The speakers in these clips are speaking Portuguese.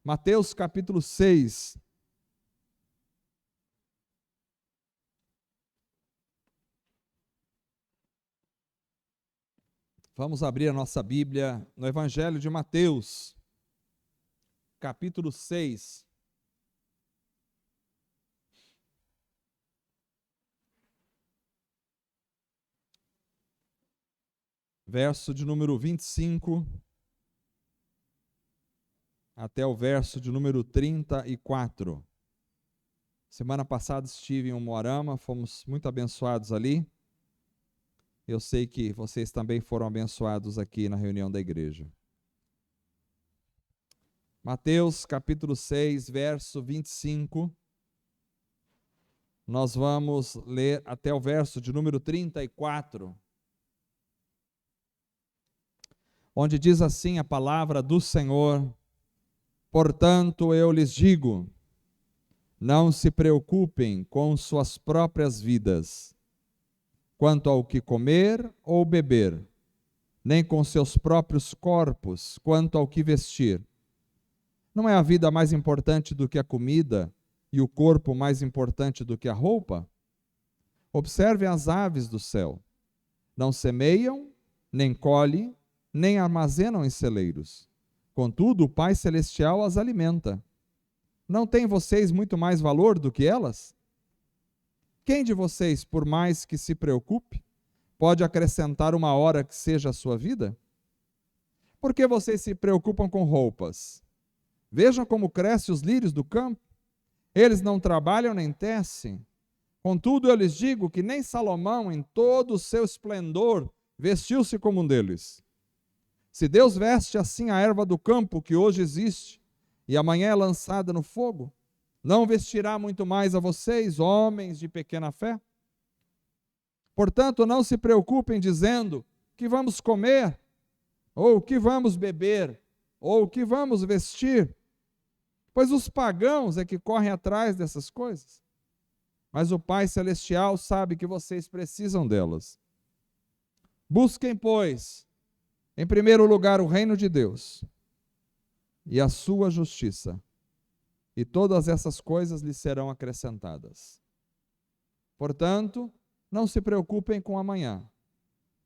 Mateus capítulo 6. Vamos abrir a nossa Bíblia no Evangelho de Mateus, capítulo 6. Verso de número 25 até o verso de número 34. Semana passada estive em Umuarama, fomos muito abençoados ali. Eu sei que vocês também foram abençoados aqui na reunião da igreja. Mateus capítulo 6, verso 25. Nós vamos ler até o verso de número 34. Onde diz assim a palavra do Senhor: portanto, eu lhes digo, não se preocupem com suas próprias vidas, quanto ao que comer ou beber, nem com seus próprios corpos, quanto ao que vestir. Não é a vida mais importante do que a comida e o corpo mais importante do que a roupa? Observe as aves do céu. Não semeiam, nem colhem, nem armazenam em celeiros. Contudo, o Pai Celestial as alimenta. Não têm vocês muito mais valor do que elas? Quem de vocês, por mais que se preocupe, pode acrescentar uma hora que seja a sua vida? Por que vocês se preocupam com roupas? Vejam como crescem os lírios do campo. Eles não trabalham nem tecem. Contudo, eu lhes digo que nem Salomão, em todo o seu esplendor, vestiu-se como um deles. Se Deus veste assim a erva do campo que hoje existe e amanhã é lançada no fogo, não vestirá muito mais a vocês, homens de pequena fé? Portanto, não se preocupem dizendo que vamos comer, ou que vamos beber, ou que vamos vestir, pois os pagãos é que correm atrás dessas coisas. Mas o Pai Celestial sabe que vocês precisam delas. Busquem, pois, em primeiro lugar o reino de Deus e a sua justiça, e todas essas coisas lhes serão acrescentadas. Portanto, não se preocupem com o amanhã,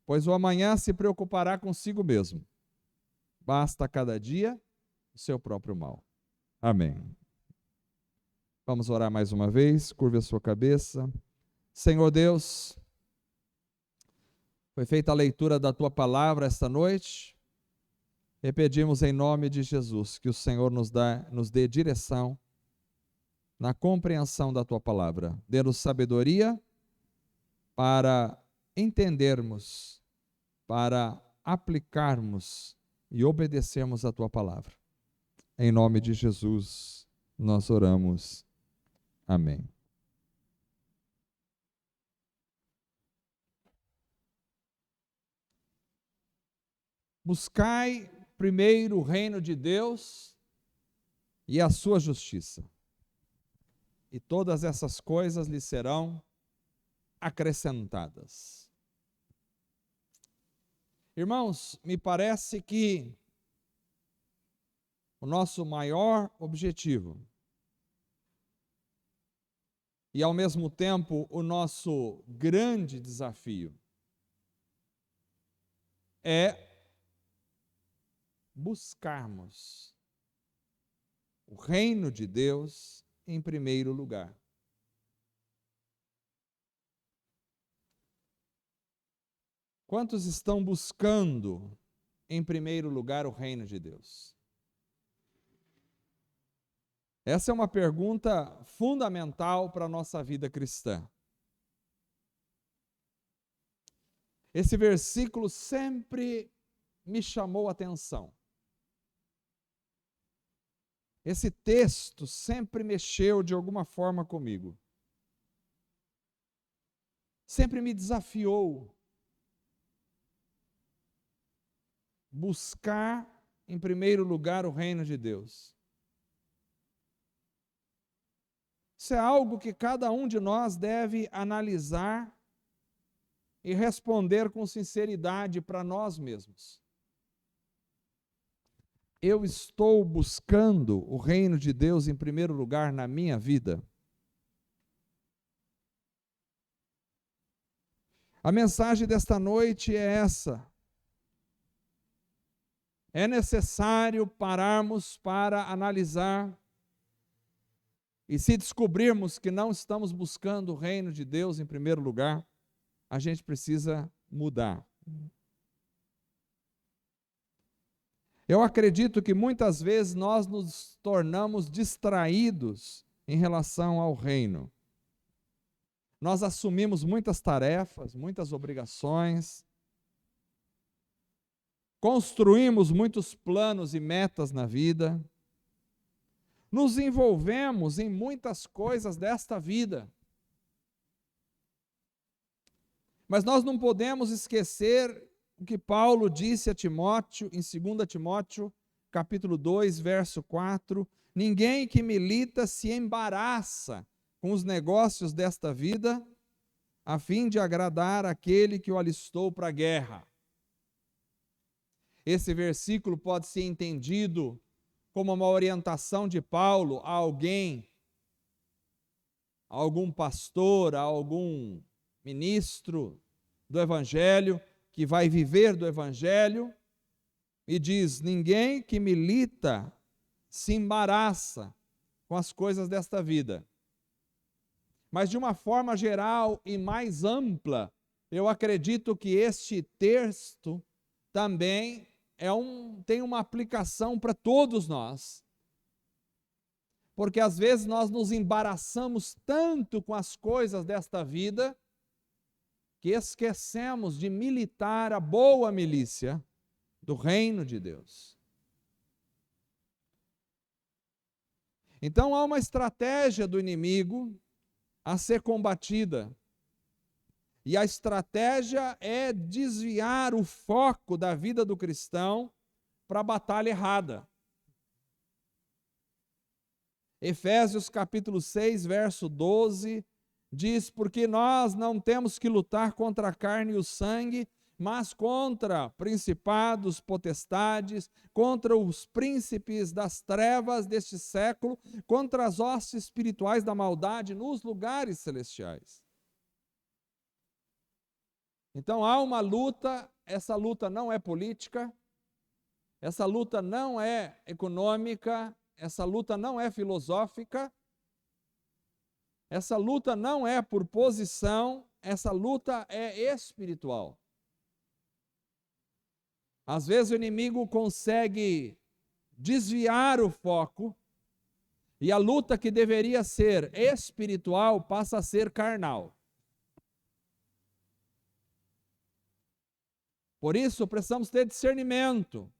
pois o amanhã se preocupará consigo mesmo. Basta a cada dia o seu próprio mal. Amém. Vamos orar mais uma vez, curve a sua cabeça. Senhor Deus, foi feita a leitura da Tua palavra esta noite, e pedimos em nome de Jesus que o Senhor nos dê direção na compreensão da Tua palavra. Dê-nos sabedoria para entendermos, para aplicarmos e obedecermos a Tua palavra. Em nome de Jesus, nós oramos. Amém. Buscai primeiro o reino de Deus e a sua justiça, e todas essas coisas lhe serão acrescentadas. Irmãos, me parece que o nosso maior objetivo e, ao mesmo tempo, o nosso grande desafio é buscarmos o reino de Deus em primeiro lugar. Quantos estão buscando em primeiro lugar o reino de Deus? Essa é uma pergunta fundamental para a nossa vida cristã. Esse versículo sempre me chamou a atenção. Esse texto sempre mexeu de alguma forma comigo. Sempre me desafiou. Buscar em primeiro lugar o reino de Deus. Isso é algo que cada um de nós deve analisar e responder com sinceridade para nós mesmos. eu estou buscando o reino de Deus em primeiro lugar na minha vida? A mensagem desta noite é essa. É necessário pararmos para analisar, e se descobrirmos que não estamos buscando o reino de Deus em primeiro lugar, a gente precisa mudar. Eu acredito que muitas vezes nós nos tornamos distraídos em relação ao reino. Nós assumimos muitas tarefas, muitas obrigações, construímos muitos planos e metas na vida, nos envolvemos em muitas coisas desta vida. Mas nós não podemos esquecer o que Paulo disse a Timóteo, em 2 Timóteo, capítulo 2, verso 4, ninguém que milita se embaraça com os negócios desta vida, a fim de agradar aquele que o alistou para a guerra. Esse versículo pode ser entendido como uma orientação de Paulo a alguém, a algum pastor, a algum ministro do Evangelho, que vai viver do Evangelho, e diz: ninguém que milita se embaraça com as coisas desta vida. Mas de uma forma geral e mais ampla, eu acredito que este texto também tem uma aplicação para todos nós. Porque às vezes nós nos embaraçamos tanto com as coisas desta vida, que esquecemos de militar a boa milícia do reino de Deus. Então há uma estratégia do inimigo a ser combatida. E a estratégia é desviar o foco da vida do cristão para a batalha errada. Efésios capítulo 6, verso 12, diz: porque nós não temos que lutar contra a carne e o sangue, mas contra principados, potestades, contra os príncipes das trevas deste século, contra as hostes espirituais da maldade nos lugares celestiais. Então há uma luta, essa luta não é política, essa luta não é econômica, essa luta não é filosófica, essa luta não é por posição, essa luta é espiritual. Às vezes o inimigo consegue desviar o foco e a luta que deveria ser espiritual passa a ser carnal. Por isso precisamos ter discernimento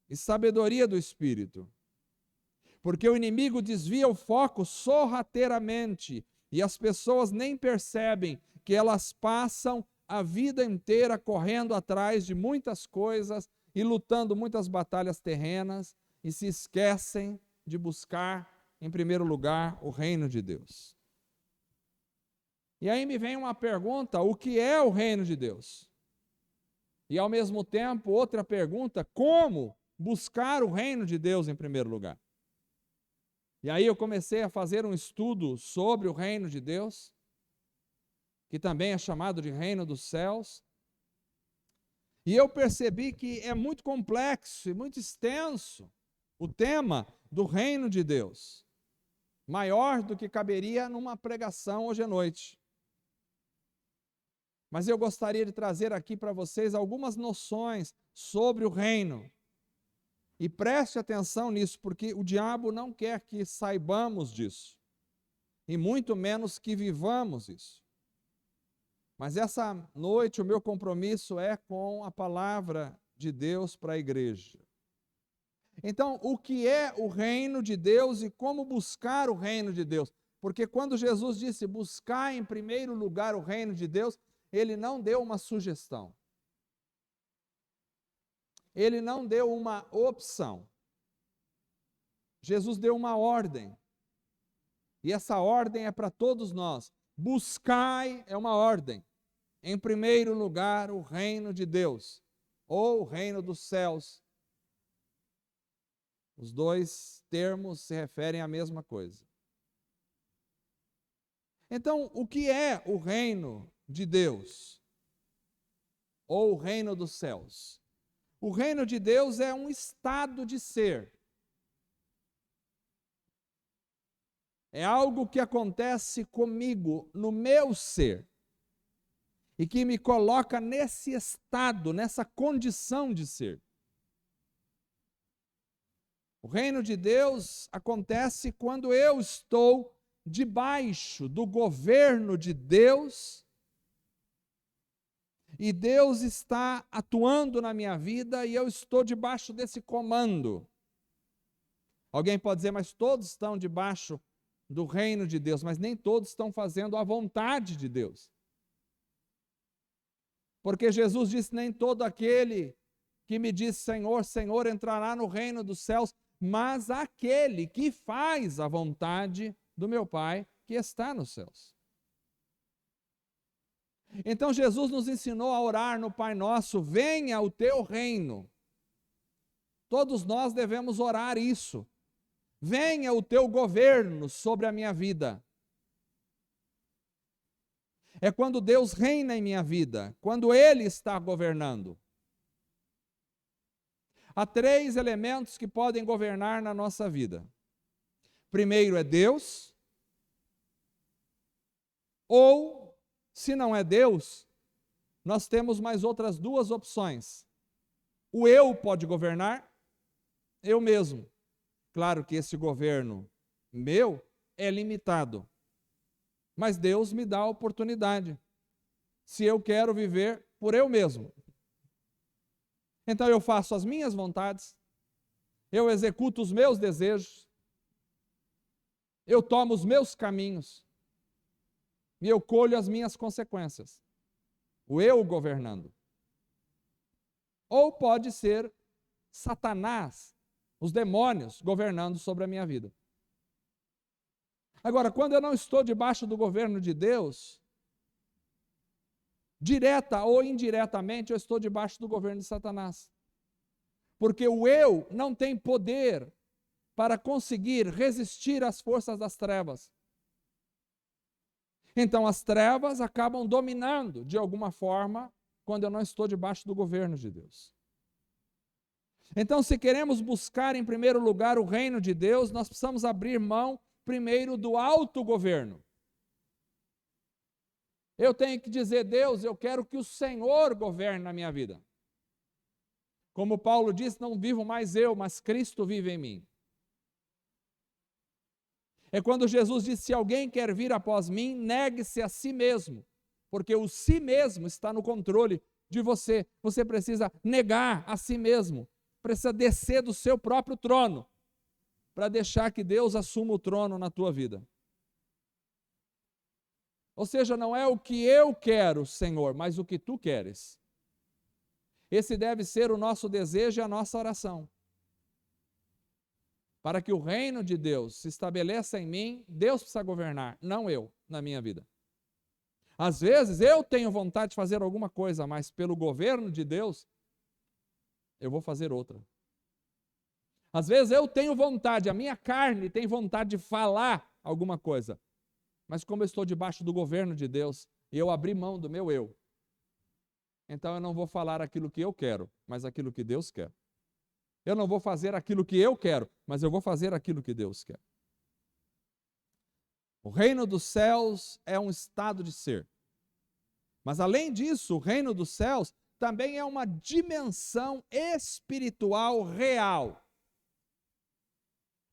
e sabedoria do Espírito. Porque o inimigo desvia o foco sorrateiramente e as pessoas nem percebem que elas passam a vida inteira correndo atrás de muitas coisas e lutando muitas batalhas terrenas e se esquecem de buscar, em primeiro lugar, o reino de Deus. E aí me vem uma pergunta: o que é o reino de Deus? E ao mesmo tempo, outra pergunta: como buscar o reino de Deus em primeiro lugar? E aí eu comecei a fazer um estudo sobre o reino de Deus, que também é chamado de reino dos céus, e eu percebi que é muito complexo e muito extenso o tema do reino de Deus, maior do que caberia numa pregação hoje à noite. Mas eu gostaria de trazer aqui para vocês algumas noções sobre o reino. E preste atenção nisso, porque o diabo não quer que saibamos disso, e muito menos que vivamos isso. Mas essa noite o meu compromisso é com a palavra de Deus para a igreja. Então, o que é o reino de Deus e como buscar o reino de Deus? Porque quando Jesus disse buscar em primeiro lugar o reino de Deus, ele não deu uma sugestão. Ele não deu uma opção. Jesus deu uma ordem. E essa ordem é para todos nós. Buscai é uma ordem. Em primeiro lugar, o reino de Deus, ou o reino dos céus. Os dois termos se referem à mesma coisa. Então, o que é o reino de Deus? Ou o reino dos céus? O reino de Deus é um estado de ser. É algo que acontece comigo, no meu ser, e que me coloca nesse estado, nessa condição de ser. O reino de Deus acontece quando eu estou debaixo do governo de Deus e Deus está atuando na minha vida e eu estou debaixo desse comando. Alguém pode dizer, mas todos estão debaixo do reino de Deus, mas nem todos estão fazendo a vontade de Deus. Porque Jesus disse, nem todo aquele que me diz Senhor, Senhor entrará no reino dos céus, mas aquele que faz a vontade do meu Pai que está nos céus. Então Jesus nos ensinou a orar no Pai Nosso, venha o teu reino. Todos nós devemos orar isso. Venha o teu governo sobre a minha vida. É quando Deus reina em minha vida, quando Ele está governando. Há 3 elementos que podem governar na nossa vida. Primeiro é Deus, ou, se não é Deus, nós temos mais outras 2 opções. O eu pode governar, eu mesmo. Claro que esse governo meu é limitado, mas Deus me dá a oportunidade, se eu quero viver por eu mesmo. Então eu faço as minhas vontades, eu executo os meus desejos, eu tomo os meus caminhos e eu colho as minhas consequências. O eu governando. Ou pode ser Satanás, os demônios governando sobre a minha vida. Agora, quando eu não estou debaixo do governo de Deus, direta ou indiretamente, eu estou debaixo do governo de Satanás. Porque o eu não tem poder para conseguir resistir às forças das trevas. Então as trevas acabam dominando, de alguma forma, quando eu não estou debaixo do governo de Deus. Então, se queremos buscar em primeiro lugar o reino de Deus, nós precisamos abrir mão primeiro do autogoverno. Eu tenho que dizer, Deus, eu quero que o Senhor governe na minha vida. Como Paulo diz, não vivo mais eu, mas Cristo vive em mim. É quando Jesus disse, se alguém quer vir após mim, negue-se a si mesmo, porque o si mesmo está no controle de você. Você precisa negar a si mesmo, precisa descer do seu próprio trono, para deixar que Deus assuma o trono na tua vida. Ou seja, não é o que eu quero, Senhor, mas o que tu queres. Esse deve ser o nosso desejo e a nossa oração. Para que o reino de Deus se estabeleça em mim, Deus precisa governar, não eu, na minha vida. Às vezes eu tenho vontade de fazer alguma coisa, mas pelo governo de Deus, eu vou fazer outra. Às vezes eu tenho vontade, a minha carne tem vontade de falar alguma coisa, mas como eu estou debaixo do governo de Deus, e eu abri mão do meu eu, então eu não vou falar aquilo que eu quero, mas aquilo que Deus quer. Eu não vou fazer aquilo que eu quero, mas eu vou fazer aquilo que Deus quer. O reino dos céus é um estado de ser. Mas além disso, o reino dos céus também é uma dimensão espiritual real.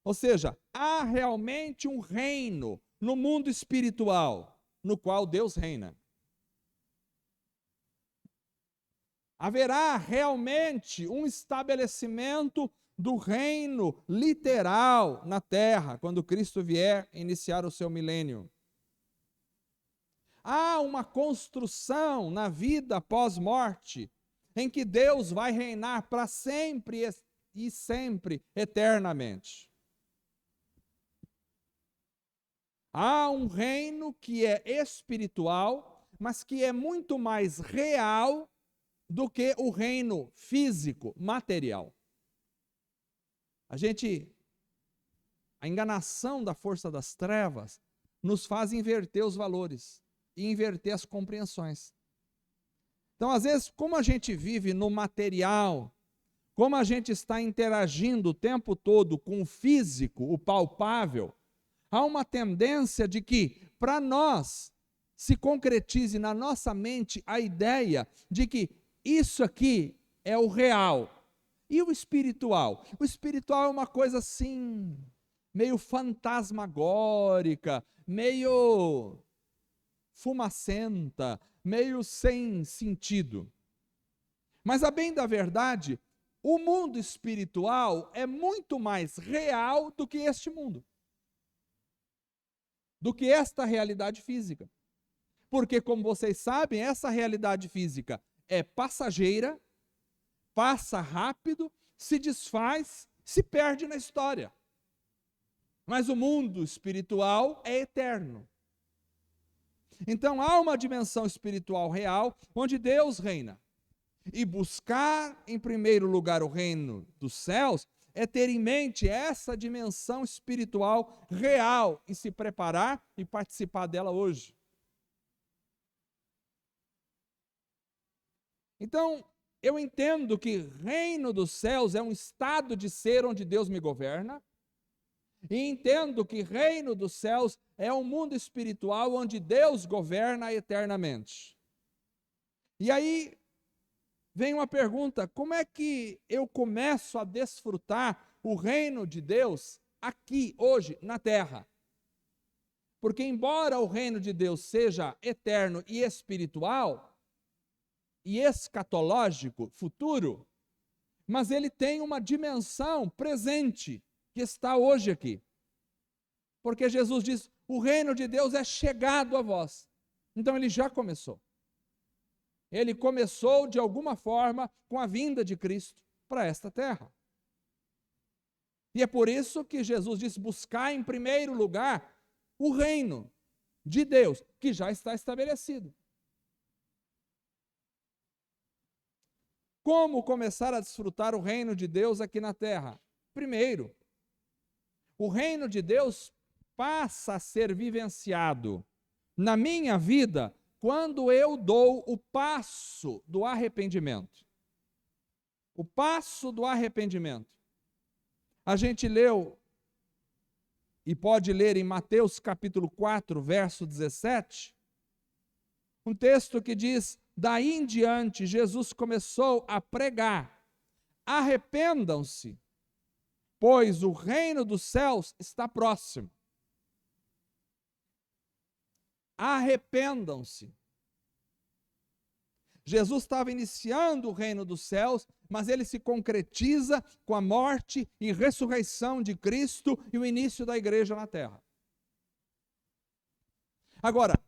Ou seja, há realmente um reino no mundo espiritual, no qual Deus reina. Haverá realmente um estabelecimento do reino literal na terra, quando Cristo vier iniciar o seu milênio. Há uma construção na vida pós-morte, em que Deus vai reinar para sempre e sempre, eternamente. Há um reino que é espiritual, mas que é muito mais real do que o reino físico, material. A enganação da força das trevas nos faz inverter os valores e inverter as compreensões. Então, às vezes, como a gente vive no material, como a gente está interagindo o tempo todo com o físico, o palpável, há uma tendência de que, para nós, se concretize na nossa mente a ideia de que isso aqui é o real. E o espiritual? O espiritual é uma coisa assim, meio fantasmagórica, meio fumacenta, meio sem sentido. Mas, a bem da verdade, o mundo espiritual é muito mais real do que este mundo, do que esta realidade física. Porque, como vocês sabem, essa realidade física é passageira, passa rápido, se desfaz, se perde na história. Mas o mundo espiritual é eterno. Então há uma dimensão espiritual real onde Deus reina. E buscar em primeiro lugar o reino dos céus é ter em mente essa dimensão espiritual real e se preparar e participar dela hoje. Então, eu entendo que reino dos céus é um estado de ser onde Deus me governa, e entendo que reino dos céus é um mundo espiritual onde Deus governa eternamente. E aí vem uma pergunta: como é que eu começo a desfrutar o reino de Deus aqui, hoje, na terra? Porque embora o reino de Deus seja eterno e espiritual, e escatológico, futuro, mas ele tem uma dimensão presente, que está hoje aqui. Porque Jesus diz: o reino de Deus é chegado a vós. Então ele já começou. Ele começou de alguma forma com a vinda de Cristo para esta terra. E é por isso que Jesus diz: buscar em primeiro lugar o reino de Deus, que já está estabelecido. Como começar a desfrutar o reino de Deus aqui na terra? Primeiro, o reino de Deus passa a ser vivenciado na minha vida quando eu dou o passo do arrependimento. O passo do arrependimento. A gente leu e pode ler em Mateus capítulo 4, verso 17, um texto que diz: daí em diante, Jesus começou a pregar: arrependam-se, pois o reino dos céus está próximo. Arrependam-se. Jesus estava iniciando o reino dos céus, mas ele se concretiza com a morte e ressurreição de Cristo e o início da igreja na terra. Agora,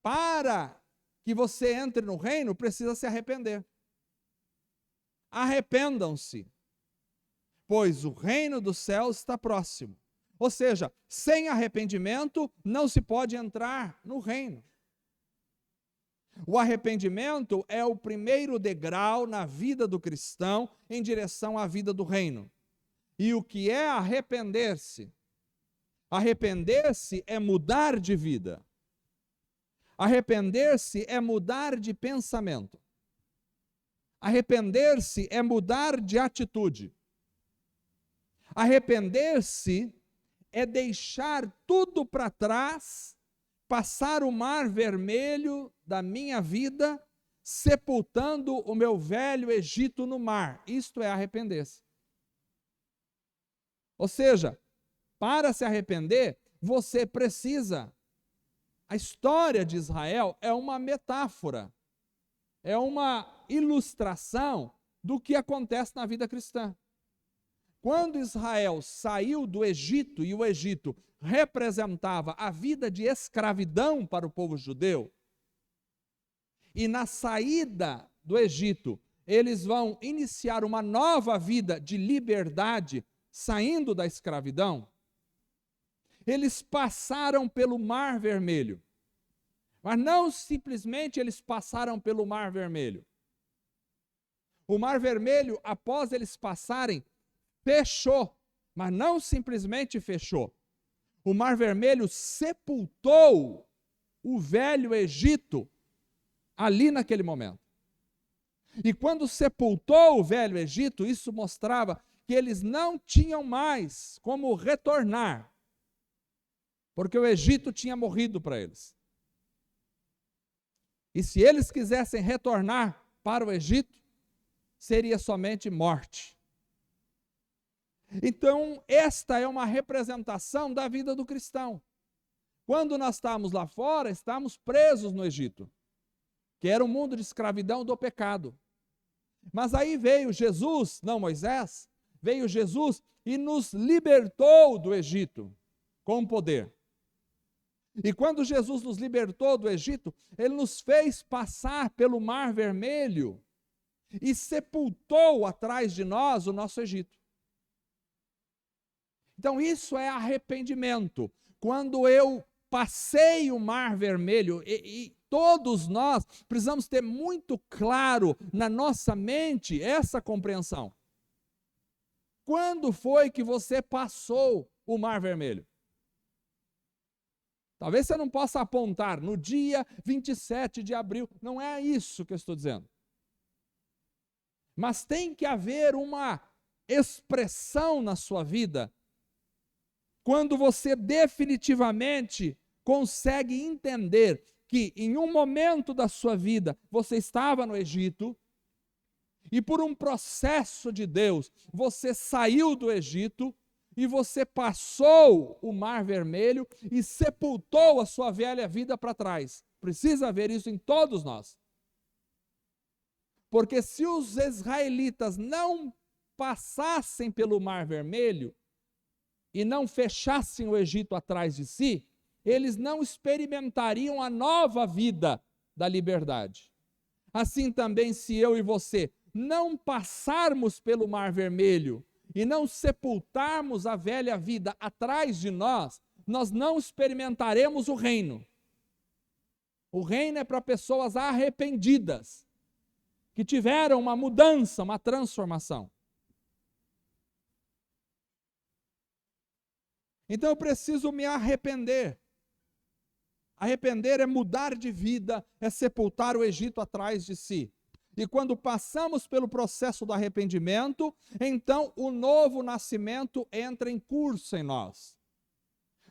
para que você entre no reino, precisa se arrepender. Arrependam-se, pois o reino dos céus está próximo. Ou seja, sem arrependimento não se pode entrar no reino. O arrependimento é o primeiro degrau na vida do cristão em direção à vida do reino. E o que é arrepender-se? Arrepender-se é mudar de vida. Arrepender-se é mudar de pensamento. Arrepender-se é mudar de atitude. Arrepender-se é deixar tudo para trás, passar o mar vermelho da minha vida, sepultando o meu velho Egito no mar. Isto é arrepender-se. Ou seja, para se arrepender, você precisa. A história de Israel é uma metáfora, é uma ilustração do que acontece na vida cristã. Quando Israel saiu do Egito, e o Egito representava a vida de escravidão para o povo judeu, e na saída do Egito, eles vão iniciar uma nova vida de liberdade, saindo da escravidão, eles passaram pelo Mar Vermelho. Mas não simplesmente eles passaram pelo Mar Vermelho. O Mar Vermelho, após eles passarem, fechou mas não simplesmente fechou. O Mar Vermelho sepultou o velho Egito ali naquele momento. E quando sepultou o velho Egito, isso mostrava que eles não tinham mais como retornar, porque o Egito tinha morrido para eles. E se eles quisessem retornar para o Egito, seria somente morte. Então, esta é uma representação da vida do cristão. Quando nós estamos lá fora, estamos presos no Egito, que era um mundo de escravidão do pecado. Mas aí veio Jesus, não Moisés, veio Jesus e nos libertou do Egito com poder. E quando Jesus nos libertou do Egito, ele nos fez passar pelo Mar Vermelho e sepultou atrás de nós o nosso Egito. Então isso é arrependimento. Quando eu passei o Mar Vermelho, e todos nós precisamos ter muito claro na nossa mente essa compreensão. Quando foi que você passou o Mar Vermelho? Talvez você não possa apontar no dia 27 de abril, não é isso que eu estou dizendo. Mas tem que haver uma expressão na sua vida quando você definitivamente consegue entender que em um momento da sua vida você estava no Egito e por um processo de Deus você saiu do Egito e você passou o Mar Vermelho e sepultou a sua velha vida para trás. Precisa haver isso em todos nós. Porque se os israelitas não passassem pelo Mar Vermelho e não fechassem o Egito atrás de si, eles não experimentariam a nova vida da liberdade. Assim também, se eu e você não passarmos pelo Mar Vermelho e não sepultarmos a velha vida atrás de nós, nós não experimentaremos o reino. O reino é para pessoas arrependidas, que tiveram uma mudança, uma transformação. Então eu preciso me arrepender. Arrepender é mudar de vida, é sepultar o Egito atrás de si. E quando passamos pelo processo do arrependimento, então o novo nascimento entra em curso em nós.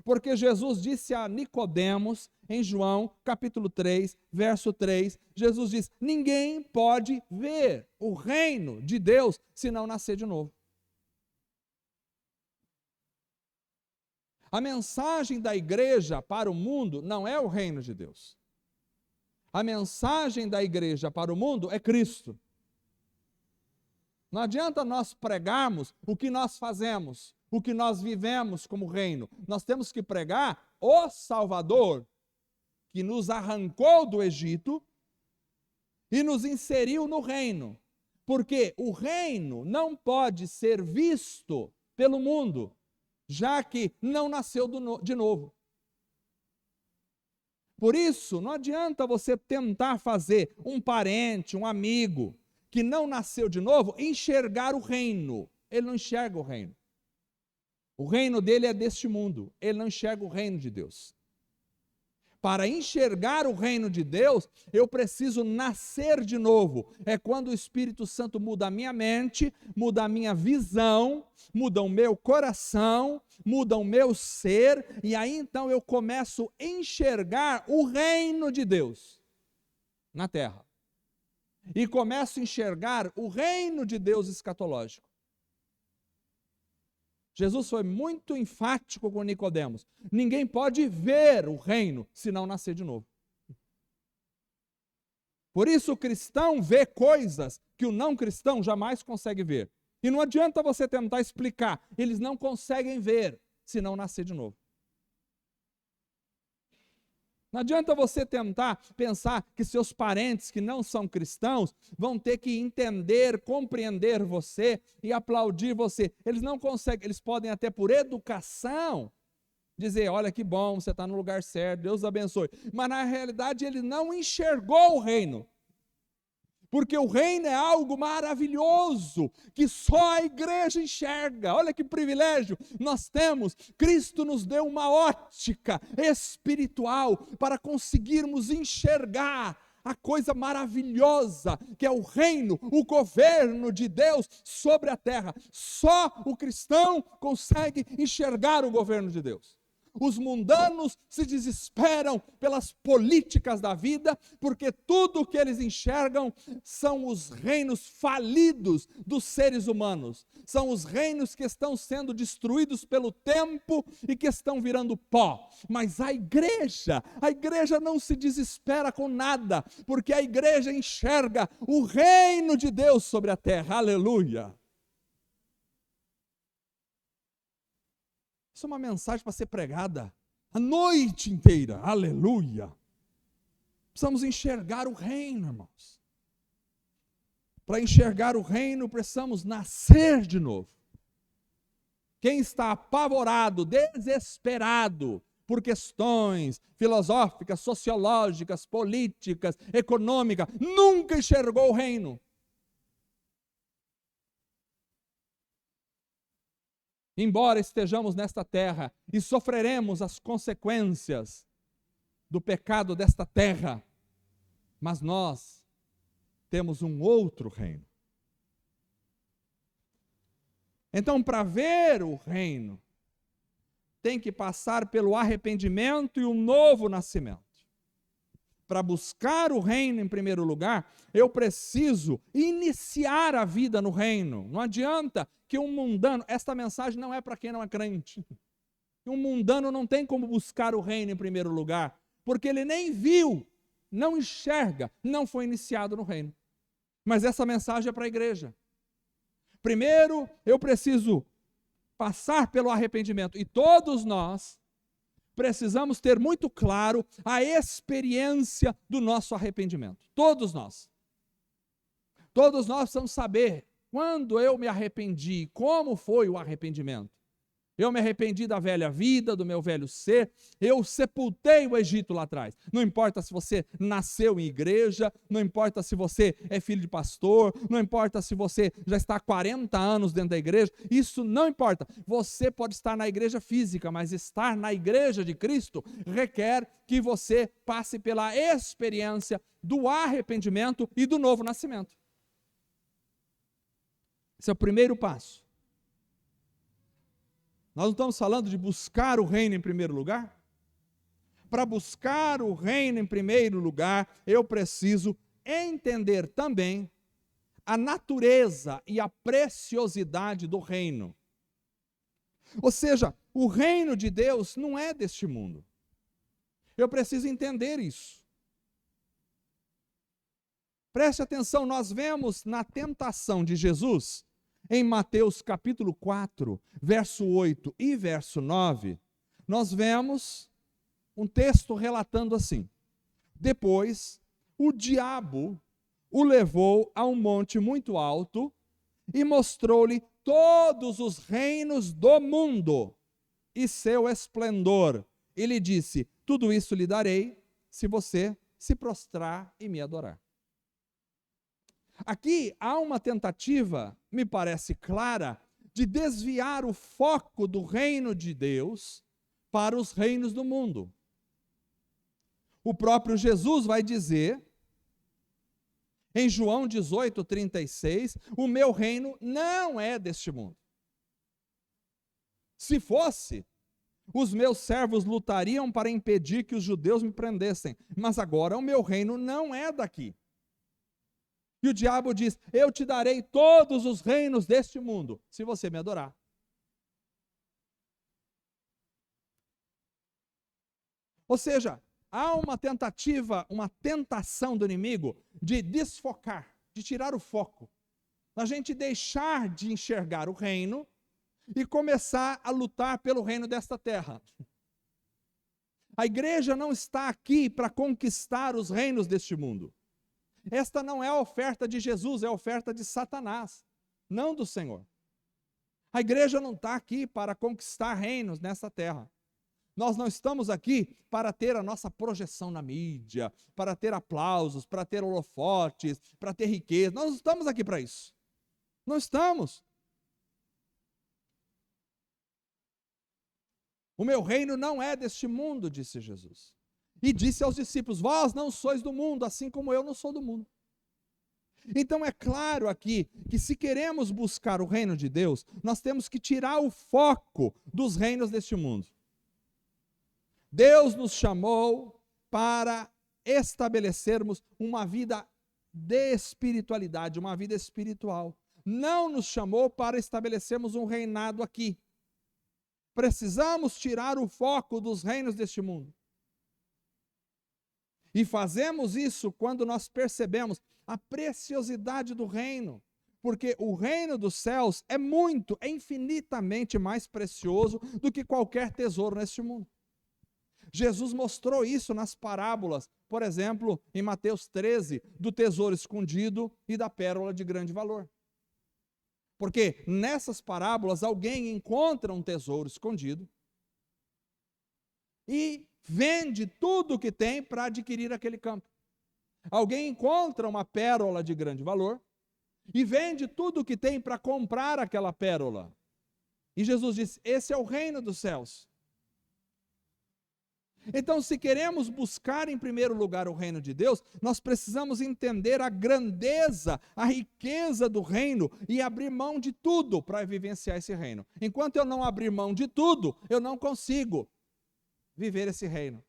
Porque Jesus disse a Nicodemos, em João, capítulo 3, verso 3, Jesus diz: ninguém pode ver o reino de Deus se não nascer de novo. A mensagem da igreja para o mundo não é o reino de Deus. A mensagem da igreja para o mundo é Cristo. Não adianta nós pregarmos o que nós fazemos, o que nós vivemos como reino. Nós temos que pregar o Salvador, que nos arrancou do Egito e nos inseriu no reino. Porque o reino não pode ser visto pelo mundo, já que não nasceu de novo. Por isso, não adianta você tentar fazer um parente, um amigo, que não nasceu de novo, enxergar o reino. Ele não enxerga o reino. O reino dele é deste mundo. Ele não enxerga o reino de Deus. Para enxergar o reino de Deus, eu preciso nascer de novo. É quando o Espírito Santo muda a minha mente, muda a minha visão, muda o meu coração, muda o meu ser, e aí então eu começo a enxergar o reino de Deus na terra. E começo a enxergar o reino de Deus escatológico. Jesus foi muito enfático com Nicodemos. Ninguém pode ver o reino se não nascer de novo. Por isso o cristão vê coisas que o não cristão jamais consegue ver. E não adianta você tentar explicar, eles não conseguem ver se não nascer de novo. Não adianta você tentar pensar que seus parentes que não são cristãos vão ter que entender, compreender você e aplaudir você. Eles não conseguem, eles podem até por educação dizer: olha que bom, você está no lugar certo, Deus abençoe. Mas na realidade ele não enxergou o reino. Porque o reino é algo maravilhoso, que só a igreja enxerga. Olha que privilégio nós temos. Cristo nos deu uma ótica espiritual para conseguirmos enxergar a coisa maravilhosa que é o reino, o governo de Deus sobre a terra. Só o cristão consegue enxergar o governo de Deus. Os mundanos se desesperam pelas políticas da vida, porque tudo o que eles enxergam são os reinos falidos dos seres humanos. São os reinos que estão sendo destruídos pelo tempo e que estão virando pó. Mas a igreja não se desespera com nada, porque a igreja enxerga o reino de Deus sobre a terra. Aleluia! Isso é uma mensagem para ser pregada a noite inteira. Aleluia! Precisamos enxergar o reino, irmãos. Para enxergar o reino, precisamos nascer de novo. Quem está apavorado, desesperado por questões filosóficas, sociológicas, políticas, econômicas, nunca enxergou o reino. Embora estejamos nesta terra e sofreremos as consequências do pecado desta terra, mas nós temos um outro reino. Então, para ver o reino, tem que passar pelo arrependimento e o novo nascimento. Para buscar o reino em primeiro lugar, eu preciso iniciar a vida no reino. Não adianta que um mundano, esta mensagem não é para quem não é crente. Um mundano não tem como buscar o reino em primeiro lugar, porque ele nem viu, não enxerga, não foi iniciado no reino. Mas essa mensagem é para a igreja. Primeiro, eu preciso passar pelo arrependimento, e todos nós precisamos ter muito claro a experiência do nosso arrependimento. Todos nós. Todos nós precisamos saber quando eu me arrependi, como foi o arrependimento. Eu me arrependi da velha vida, do meu velho ser, eu sepultei o Egito lá atrás. Não importa se você nasceu em igreja, não importa se você é filho de pastor, não importa se você já está há 40 anos dentro da igreja, isso não importa. Você pode estar na igreja física, mas estar na igreja de Cristo requer que você passe pela experiência do arrependimento e do novo nascimento. Esse é o primeiro passo. Nós não estamos falando de buscar o reino em primeiro lugar? Para buscar o reino em primeiro lugar, eu preciso entender também a natureza e a preciosidade do reino. Ou seja, o reino de Deus não é deste mundo. Eu preciso entender isso. Preste atenção, nós vemos na tentação de Jesus, em Mateus capítulo 4, verso 8 e verso 9, nós vemos um texto relatando assim: depois, o diabo o levou a um monte muito alto e mostrou-lhe todos os reinos do mundo e seu esplendor. E lhe disse: tudo isso lhe darei, se você se prostrar e me adorar. Aqui há uma tentativa, me parece clara, de desviar o foco do reino de Deus para os reinos do mundo. O próprio Jesus vai dizer, em João 18:36, o meu reino não é deste mundo. Se fosse, os meus servos lutariam para impedir que os judeus me prendessem, mas agora o meu reino não é daqui. E o diabo diz: eu te darei todos os reinos deste mundo, se você me adorar. Ou seja, há uma tentativa, uma tentação do inimigo de desfocar, de tirar o foco, a gente deixar de enxergar o reino e começar a lutar pelo reino desta terra. A igreja não está aqui para conquistar os reinos deste mundo. Esta não é a oferta de Jesus, é a oferta de Satanás, não do Senhor. A igreja não está aqui para conquistar reinos nessa terra. Nós não estamos aqui para ter a nossa projeção na mídia, para ter aplausos, para ter holofotes, para ter riqueza. Nós não estamos aqui para isso. Não estamos. O meu reino não é deste mundo, disse Jesus. E disse aos discípulos: vós não sois do mundo, assim como eu não sou do mundo. Então é claro aqui que se queremos buscar o reino de Deus, nós temos que tirar o foco dos reinos deste mundo. Deus nos chamou para estabelecermos uma vida de espiritualidade, uma vida espiritual. Não nos chamou para estabelecermos um reinado aqui. Precisamos tirar o foco dos reinos deste mundo. E fazemos isso quando nós percebemos a preciosidade do reino. Porque o reino dos céus é infinitamente mais precioso do que qualquer tesouro neste mundo. Jesus mostrou isso nas parábolas, por exemplo, em Mateus 13, do tesouro escondido e da pérola de grande valor. Porque nessas parábolas alguém encontra um tesouro escondido e vende tudo o que tem para adquirir aquele campo. Alguém encontra uma pérola de grande valor e vende tudo o que tem para comprar aquela pérola. E Jesus disse: esse é o reino dos céus. Então, se queremos buscar em primeiro lugar o reino de Deus, nós precisamos entender a grandeza, a riqueza do reino e abrir mão de tudo para vivenciar esse reino. Enquanto eu não abrir mão de tudo, eu não consigo viver esse reino.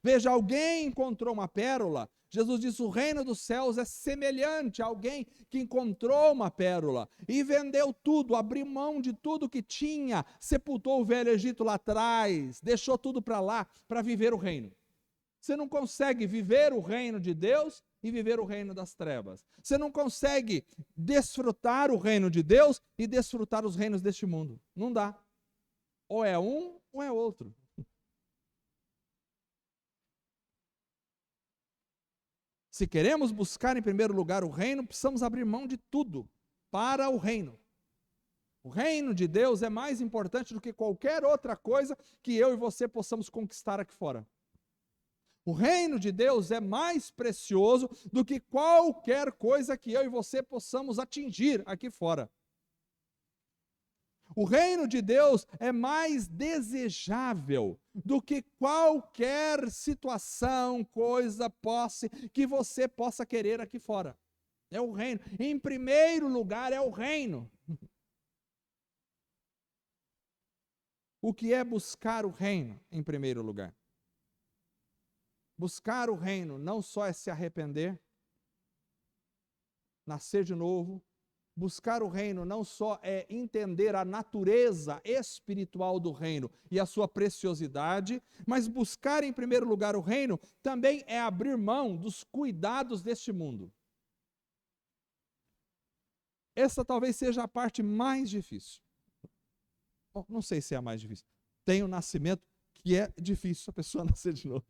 Veja, alguém encontrou uma pérola. Jesus disse: o reino dos céus é semelhante a alguém que encontrou uma pérola e vendeu tudo, abriu mão de tudo que tinha, sepultou o velho Egito lá atrás, deixou tudo para lá para viver o reino. Você não consegue viver o reino de Deus e viver o reino das trevas. Você não consegue desfrutar o reino de Deus e desfrutar os reinos deste mundo. Não dá. Ou é um ou é outro. Se queremos buscar em primeiro lugar o reino, precisamos abrir mão de tudo para o reino. O reino de Deus é mais importante do que qualquer outra coisa que eu e você possamos conquistar aqui fora. O reino de Deus é mais precioso do que qualquer coisa que eu e você possamos atingir aqui fora. O reino de Deus é mais desejável do que qualquer situação, coisa, posse que você possa querer aqui fora. É o reino. Em primeiro lugar, é o reino. O que é buscar o reino em primeiro lugar? Buscar o reino não só é se arrepender, nascer de novo. Buscar o reino não só é entender a natureza espiritual do reino e a sua preciosidade, mas buscar em primeiro lugar o reino também é abrir mão dos cuidados deste mundo. Essa talvez seja a parte mais difícil. Bom, não sei se é a mais difícil. Tem o nascimento, que é difícil a pessoa nascer de novo.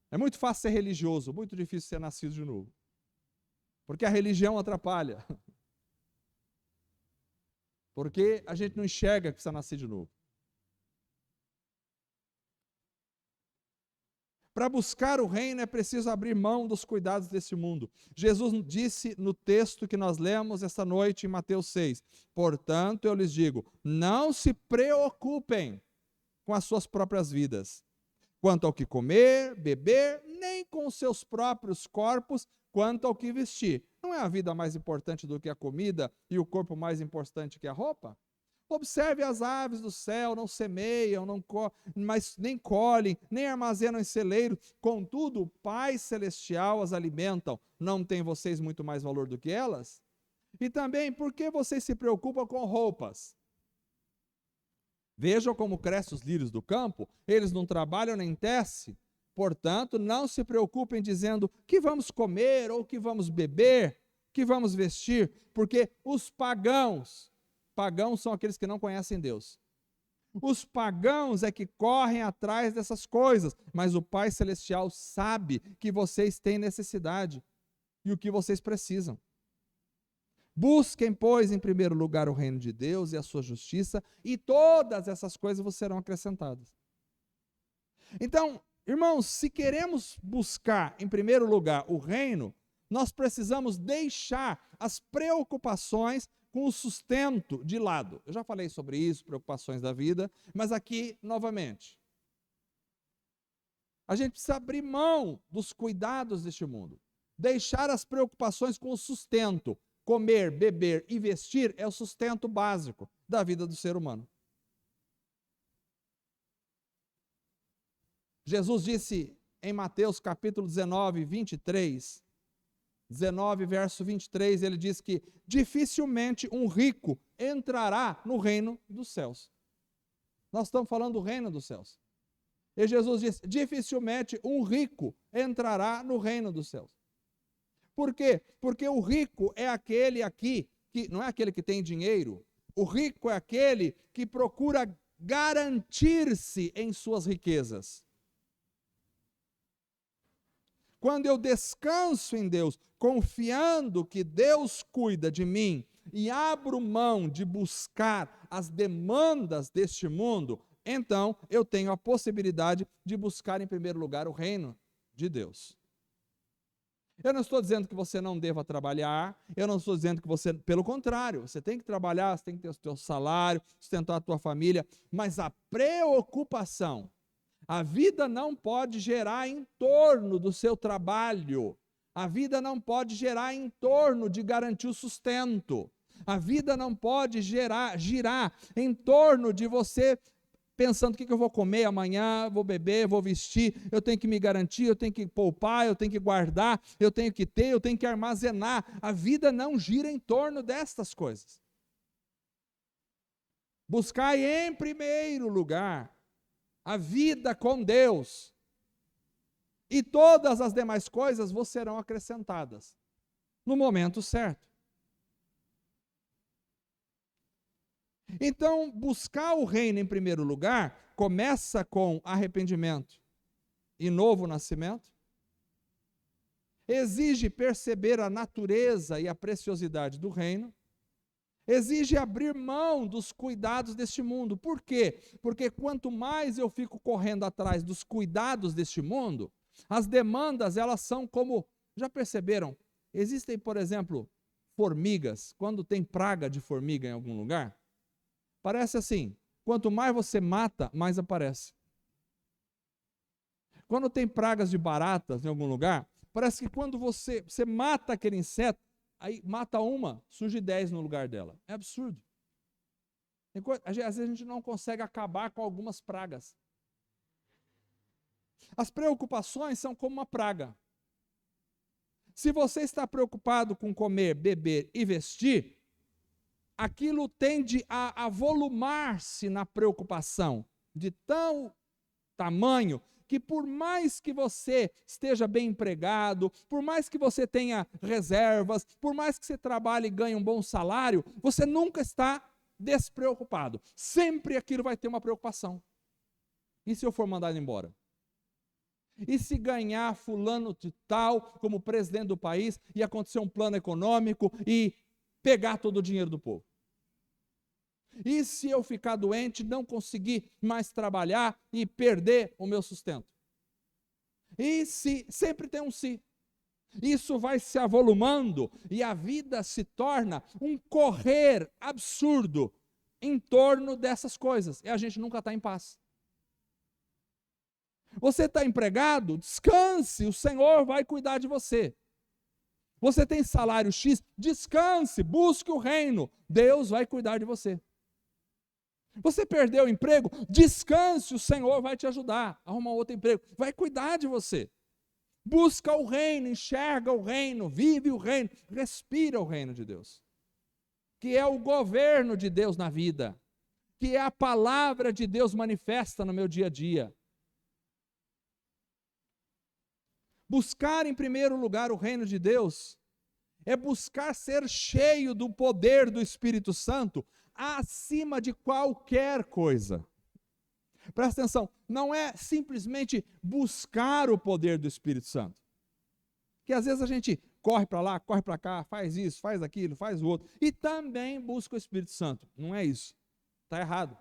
É muito fácil ser religioso, muito difícil ser nascido de novo. Porque a religião atrapalha. Porque a gente não enxerga que precisa nascer de novo. Para buscar o reino é preciso abrir mão dos cuidados desse mundo. Jesus disse no texto que nós lemos esta noite em Mateus 6: portanto, eu lhes digo, não se preocupem com as suas próprias vidas, quanto ao que comer, beber, nem com os seus próprios corpos, quanto ao que vestir. Não é a vida mais importante do que a comida e o corpo mais importante que a roupa? Observe as aves do céu, não semeiam, mas nem colhem, nem armazenam em celeiro, contudo o Pai Celestial as alimentam. Não têm vocês muito mais valor do que elas? E também, por que vocês se preocupam com roupas? Vejam como crescem os lírios do campo, eles não trabalham nem tecem. Portanto, não se preocupem dizendo que vamos comer, ou que vamos beber, que vamos vestir, porque os pagãos são aqueles que não conhecem Deus. Os pagãos é que correm atrás dessas coisas, mas o Pai Celestial sabe que vocês têm necessidade e o que vocês precisam. Busquem, pois, em primeiro lugar o reino de Deus e a sua justiça, e todas essas coisas vos serão acrescentadas. Então, irmãos, se queremos buscar em primeiro lugar o reino, nós precisamos deixar as preocupações com o sustento de lado. Eu já falei sobre isso, preocupações da vida, mas aqui, novamente, a gente precisa abrir mão dos cuidados deste mundo. Deixar as preocupações com o sustento. Comer, beber e vestir é o sustento básico da vida do ser humano. Jesus disse em Mateus capítulo 19, 23, 19, verso 23, ele diz que dificilmente um rico entrará no reino dos céus. Nós estamos falando do reino dos céus. E Jesus disse, dificilmente um rico entrará no reino dos céus. Por quê? Porque o rico é aquele aqui, que não é aquele que tem dinheiro, o rico é aquele que procura garantir-se em suas riquezas. Quando eu descanso em Deus, confiando que Deus cuida de mim e abro mão de buscar as demandas deste mundo, então eu tenho a possibilidade de buscar em primeiro lugar o reino de Deus. Eu não estou dizendo que você não deva trabalhar, eu não estou dizendo que você, pelo contrário, você tem que trabalhar, você tem que ter o seu salário, sustentar a tua família, mas a preocupação, a vida não pode gerar em torno do seu trabalho, a vida não pode gerar em torno de garantir o sustento, a vida não pode girar em torno de você pensando o que eu vou comer amanhã, vou beber, vou vestir, eu tenho que me garantir, eu tenho que poupar, eu tenho que guardar, eu tenho que ter, eu tenho que armazenar. A vida não gira em torno destas coisas. Buscai em primeiro lugar a vida com Deus, e todas as demais coisas vos serão acrescentadas no momento certo. Então, buscar o reino em primeiro lugar começa com arrependimento e novo nascimento. Exige perceber a natureza e a preciosidade do reino. Exige abrir mão dos cuidados deste mundo. Por quê? Porque quanto mais eu fico correndo atrás dos cuidados deste mundo, as demandas, elas são como, já perceberam? Existem, por exemplo, formigas, quando tem praga de formiga em algum lugar, parece assim, quanto mais você mata, mais aparece. Quando tem pragas de baratas em algum lugar, parece que quando você mata aquele inseto, aí mata uma, surge 10 no lugar dela. É absurdo. Às vezes a gente não consegue acabar com algumas pragas. As preocupações são como uma praga. Se você está preocupado com comer, beber e vestir, aquilo tende a avolumar-se na preocupação de tal tamanho que por mais que você esteja bem empregado, por mais que você tenha reservas, por mais que você trabalhe e ganhe um bom salário, você nunca está despreocupado. Sempre aquilo vai ter uma preocupação. E se eu for mandado embora? E se ganhar fulano de tal como presidente do país e acontecer um plano econômico e pegar todo o dinheiro do povo? E se eu ficar doente, não conseguir mais trabalhar e perder o meu sustento? E se, sempre tem um se. Isso vai se avolumando e a vida se torna um correr absurdo em torno dessas coisas. E a gente nunca está em paz. Você está empregado? Descanse, o Senhor vai cuidar de você. Você tem salário X? Descanse, busque o reino, Deus vai cuidar de você. Você perdeu o emprego? Descanse, o Senhor vai te ajudar a arrumar outro emprego, vai cuidar de você. Busca o reino, enxerga o reino, vive o reino, respira o reino de Deus, que é o governo de Deus na vida, que é a palavra de Deus manifesta no meu dia a dia. Buscar em primeiro lugar o reino de Deus é buscar ser cheio do poder do Espírito Santo acima de qualquer coisa. Presta atenção, não é simplesmente buscar o poder do Espírito Santo. Que às vezes a gente corre para lá, corre para cá, faz isso, faz aquilo, faz o outro. E também busca o Espírito Santo. Não é isso. Está errado.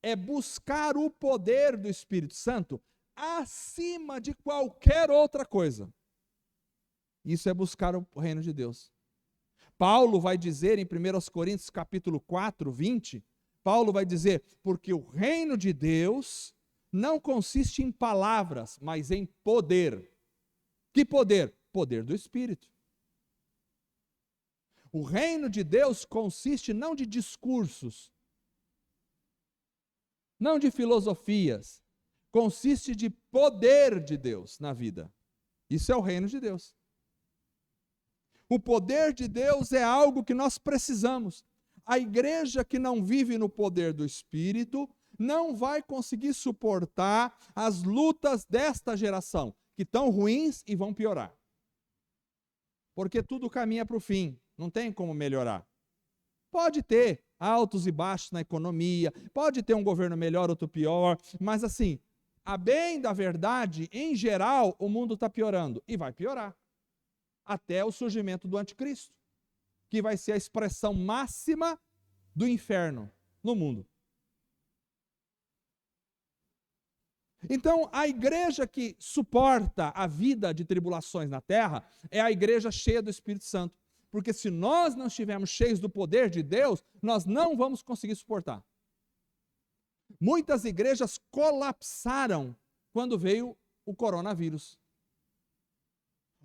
É buscar o poder do Espírito Santo acima de qualquer outra coisa. Isso é buscar o reino de Deus. Paulo vai dizer em 1 Coríntios capítulo 4, 20, Paulo vai dizer, porque o reino de Deus não consiste em palavras, mas em poder. Que poder? Poder do Espírito. O reino de Deus consiste não de discursos, não de filosofias, consiste de poder de Deus na vida. Isso é o reino de Deus. O poder de Deus é algo que nós precisamos. A igreja que não vive no poder do Espírito não vai conseguir suportar as lutas desta geração, que estão ruins e vão piorar. Porque tudo caminha para o fim, não tem como melhorar. Pode ter altos e baixos na economia, pode ter um governo melhor, outro pior, mas assim, a bem da verdade, em geral, o mundo está piorando e vai piorar. Até o surgimento do anticristo, que vai ser a expressão máxima do inferno no mundo. Então, a igreja que suporta a vida de tribulações na terra é a igreja cheia do Espírito Santo. Porque se nós não estivermos cheios do poder de Deus, nós não vamos conseguir suportar. Muitas igrejas colapsaram quando veio o coronavírus.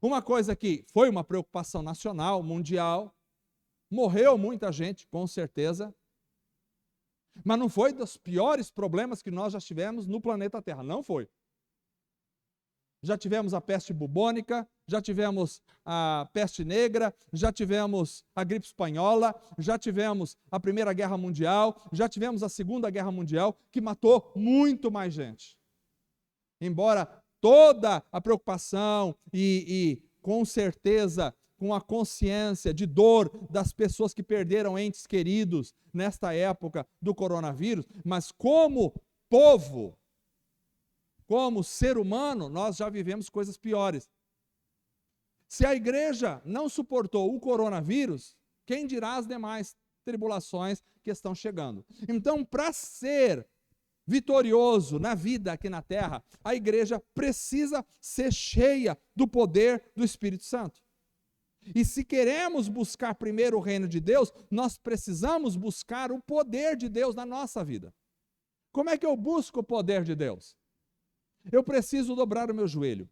Uma coisa que foi uma preocupação nacional, mundial, morreu muita gente, com certeza, mas não foi dos piores problemas que nós já tivemos no planeta Terra, não foi. Já tivemos a peste bubônica, já tivemos a peste negra, já tivemos a gripe espanhola, já tivemos a Primeira Guerra Mundial, já tivemos a Segunda Guerra Mundial, que matou muito mais gente. Embora toda a preocupação e com certeza com a consciência de dor das pessoas que perderam entes queridos nesta época do coronavírus, mas como povo, como ser humano, nós já vivemos coisas piores. Se a igreja não suportou o coronavírus, quem dirá as demais tribulações que estão chegando? Então, para ser vitorioso na vida aqui na terra, a igreja precisa ser cheia do poder do Espírito Santo. E se queremos buscar primeiro o reino de Deus, nós precisamos buscar o poder de Deus na nossa vida. Como é que eu busco o poder de Deus? Eu preciso dobrar o meu joelho.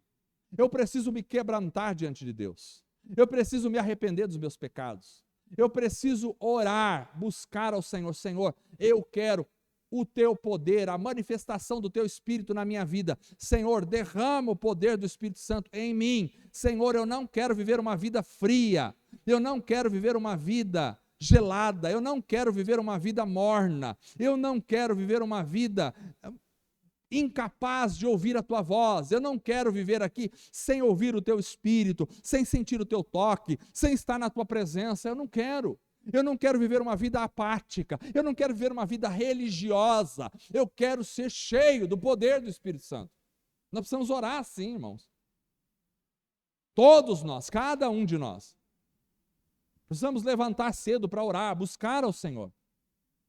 Eu preciso me quebrantar diante de Deus. Eu preciso me arrepender dos meus pecados. Eu preciso orar, buscar ao Senhor. Senhor, eu quero o teu poder, a manifestação do teu Espírito na minha vida. Senhor, derrama o poder do Espírito Santo em mim. Senhor, eu não quero viver uma vida fria. Eu não quero viver uma vida gelada. Eu não quero viver uma vida morna. Eu não quero viver uma vida incapaz de ouvir a tua voz. Eu não quero viver aqui sem ouvir o teu Espírito, sem sentir o teu toque, sem estar na tua presença. Eu não quero. Eu não quero viver uma vida apática, eu não quero viver uma vida religiosa, eu quero ser cheio do poder do Espírito Santo. Nós precisamos orar assim, irmãos. Todos nós, cada um de nós. Precisamos levantar cedo para orar, buscar ao Senhor.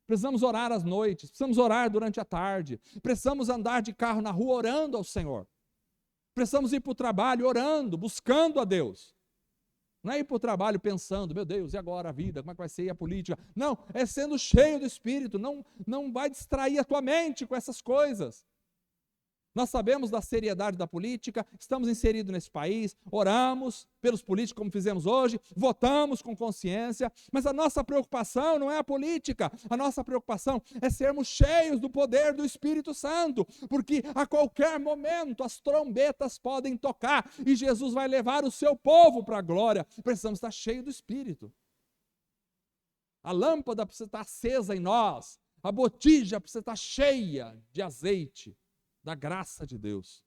Precisamos orar às noites, precisamos orar durante a tarde, precisamos andar de carro na rua orando ao Senhor. Precisamos ir para o trabalho orando, buscando a Deus. Não é ir para o trabalho pensando, meu Deus, e agora a vida, como é que vai ser e a política? Não, é sendo cheio do Espírito, não vai distrair a tua mente com essas coisas. Nós sabemos da seriedade da política, estamos inseridos nesse país, oramos pelos políticos como fizemos hoje, votamos com consciência, mas a nossa preocupação não é a política, a nossa preocupação é sermos cheios do poder do Espírito Santo, porque a qualquer momento as trombetas podem tocar e Jesus vai levar o seu povo para a glória. Precisamos estar cheios do Espírito. A lâmpada precisa estar acesa em nós, a botija precisa estar cheia de azeite da graça de Deus.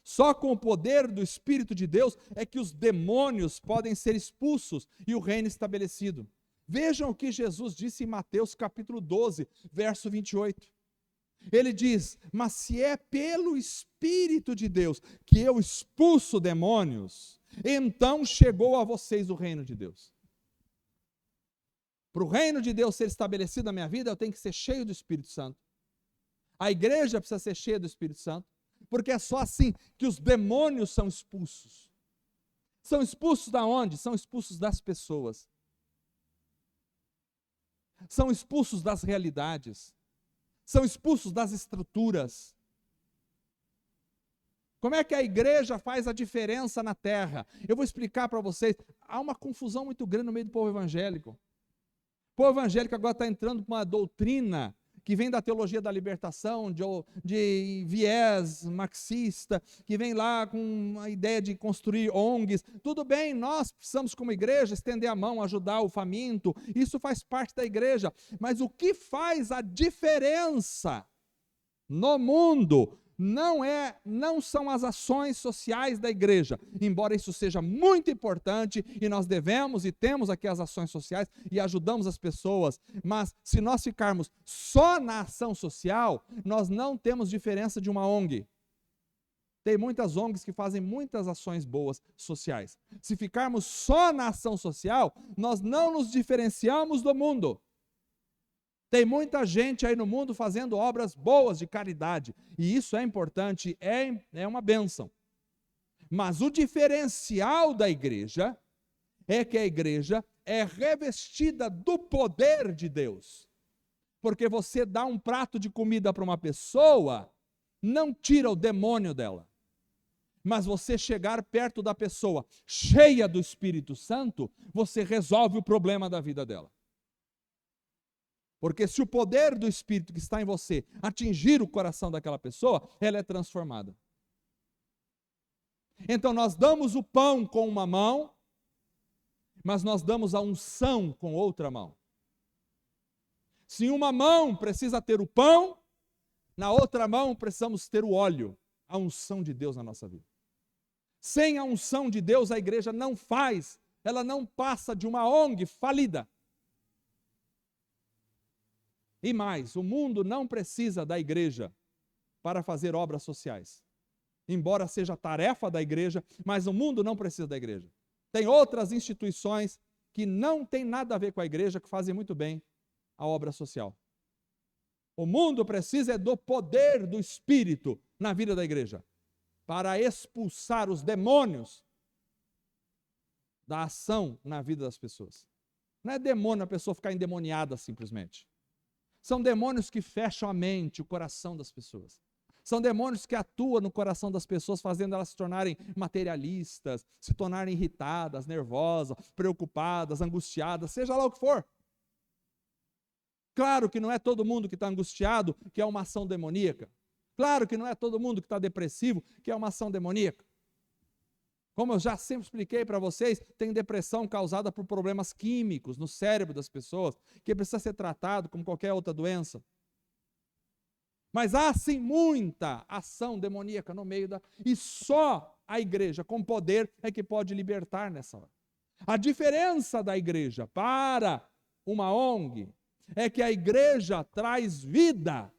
Só com o poder do Espírito de Deus é que os demônios podem ser expulsos e o reino estabelecido. Vejam o que Jesus disse em Mateus capítulo 12, verso 28. Ele diz: mas se é pelo Espírito de Deus que eu expulso demônios, então chegou a vocês o reino de Deus. Para o reino de Deus ser estabelecido na minha vida, eu tenho que ser cheio do Espírito Santo. A igreja precisa ser cheia do Espírito Santo, porque é só assim que os demônios são expulsos. São expulsos da onde? São expulsos das pessoas. São expulsos das realidades. São expulsos das estruturas. Como é que a igreja faz a diferença na terra? Eu vou explicar para vocês. Há uma confusão muito grande no meio do povo evangélico. O povo evangélico agora está entrando para uma doutrina que vem da teologia da libertação, de viés marxista, que vem lá com a ideia de construir ONGs. Tudo bem, nós precisamos, como igreja, estender a mão, ajudar o faminto, isso faz parte da igreja. Mas o que faz a diferença no mundo não são as ações sociais da igreja, embora isso seja muito importante e nós devemos e temos aqui as ações sociais e ajudamos as pessoas, mas se nós ficarmos só na ação social, nós não temos diferença de uma ONG. Tem muitas ONGs que fazem muitas ações boas sociais. Se ficarmos só na ação social, nós não nos diferenciamos do mundo. Tem muita gente aí no mundo fazendo obras boas de caridade, e isso é importante, é uma bênção. Mas o diferencial da igreja é que a igreja é revestida do poder de Deus. Porque você dá um prato de comida para uma pessoa, não tira o demônio dela. Mas você chegar perto da pessoa cheia do Espírito Santo, você resolve o problema da vida dela. Porque se o poder do Espírito que está em você atingir o coração daquela pessoa, ela é transformada. Então nós damos o pão com uma mão, mas nós damos a unção com outra mão. Se uma mão precisa ter o pão, na outra mão precisamos ter o óleo, a unção de Deus na nossa vida. Sem a unção de Deus, a igreja não faz, ela não passa de uma ONG falida. E mais, o mundo não precisa da igreja para fazer obras sociais. Embora seja tarefa da igreja, mas o mundo não precisa da igreja. Tem outras instituições que não têm nada a ver com a igreja, que fazem muito bem a obra social. O mundo precisa do poder do Espírito na vida da igreja, para expulsar os demônios da ação na vida das pessoas. Não é demônio a pessoa ficar endemoniada simplesmente. São demônios que fecham a mente, o coração das pessoas. São demônios que atuam no coração das pessoas, fazendo elas se tornarem materialistas, se tornarem irritadas, nervosas, preocupadas, angustiadas, seja lá o que for. Claro que não é todo mundo que está angustiado que é uma ação demoníaca. Claro que não é todo mundo que está depressivo que é uma ação demoníaca. Como eu já sempre expliquei para vocês, tem depressão causada por problemas químicos no cérebro das pessoas, que precisa ser tratado como qualquer outra doença. Mas há sim muita ação demoníaca no meio e só a igreja com poder é que pode libertar nessa hora. A diferença da igreja para uma ONG é que a igreja traz vida.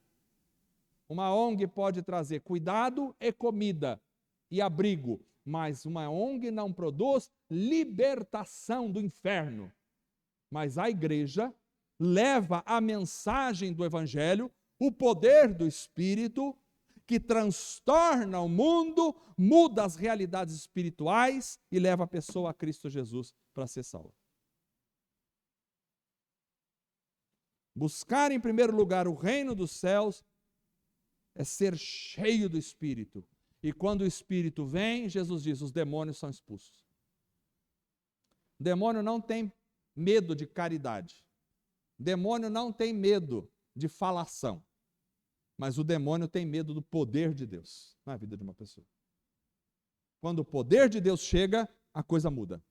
Uma ONG pode trazer cuidado e comida e abrigo, mas uma ONG não produz libertação do inferno. Mas a igreja leva a mensagem do Evangelho, o poder do Espírito, que transtorna o mundo, muda as realidades espirituais e leva a pessoa a Cristo Jesus para ser salva. Buscar em primeiro lugar o reino dos céus é ser cheio do Espírito. E quando o Espírito vem, Jesus diz, os demônios são expulsos. O demônio não tem medo de caridade. O demônio não tem medo de falação. Mas o demônio tem medo do poder de Deus na vida de uma pessoa. Quando o poder de Deus chega, a coisa muda.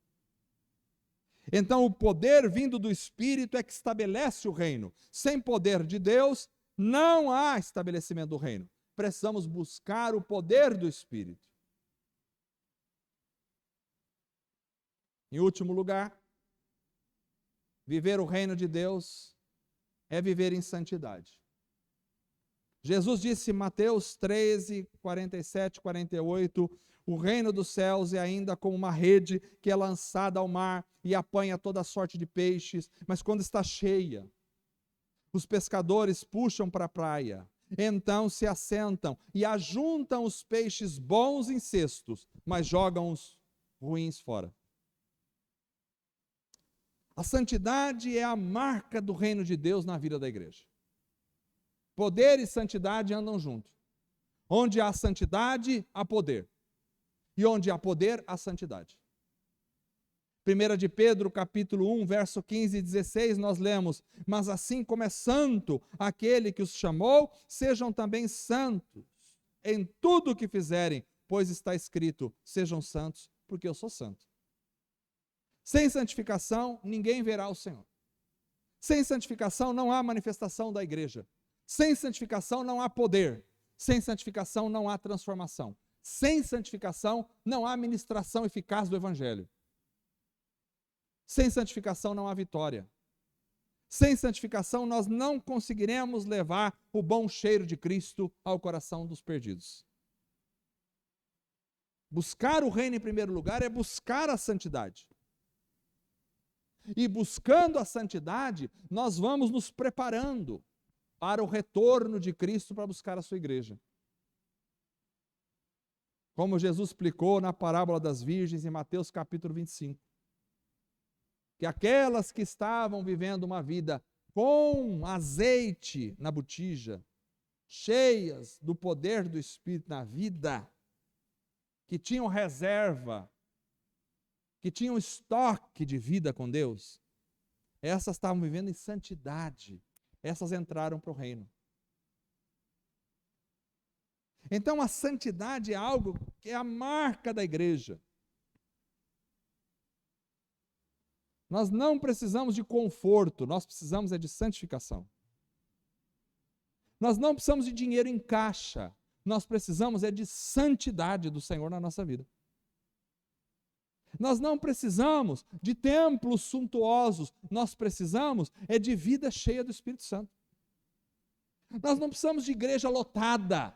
Então o poder vindo do Espírito é que estabelece o reino. Sem poder de Deus, não há estabelecimento do reino. Precisamos buscar o poder do Espírito. Em último lugar, viver o reino de Deus é viver em santidade. Jesus disse em Mateus 13, 47, 48, o reino dos céus é ainda como uma rede que é lançada ao mar e apanha toda sorte de peixes, mas quando está cheia, os pescadores puxam para a praia, então se assentam e ajuntam os peixes bons em cestos, mas jogam os ruins fora. A santidade é a marca do reino de Deus na vida da igreja. Poder e santidade andam juntos. Onde há santidade, há poder. E onde há poder, há santidade. 1 de Pedro, capítulo 1, verso 15 e 16, nós lemos: mas assim como é santo aquele que os chamou, sejam também santos em tudo o que fizerem, pois está escrito: sejam santos, porque eu sou santo. Sem santificação, ninguém verá o Senhor. Sem santificação, não há manifestação da igreja. Sem santificação, não há poder. Sem santificação, não há transformação. Sem santificação, não há ministração eficaz do evangelho. Sem santificação, não há vitória. Sem santificação, nós não conseguiremos levar o bom cheiro de Cristo ao coração dos perdidos. Buscar o reino em primeiro lugar é buscar a santidade. E buscando a santidade, nós vamos nos preparando para o retorno de Cristo para buscar a sua igreja. Como Jesus explicou na parábola das virgens em Mateus capítulo 25. Que aquelas que estavam vivendo uma vida com azeite na botija, cheias do poder do Espírito na vida, que tinham reserva, que tinham estoque de vida com Deus, essas estavam vivendo em santidade, essas entraram para o reino. Então a santidade é algo que é a marca da igreja. Nós não precisamos de conforto, nós precisamos é de santificação. Nós não precisamos de dinheiro em caixa, nós precisamos é de santidade do Senhor na nossa vida. Nós não precisamos de templos suntuosos, nós precisamos é de vida cheia do Espírito Santo. Nós não precisamos de igreja lotada,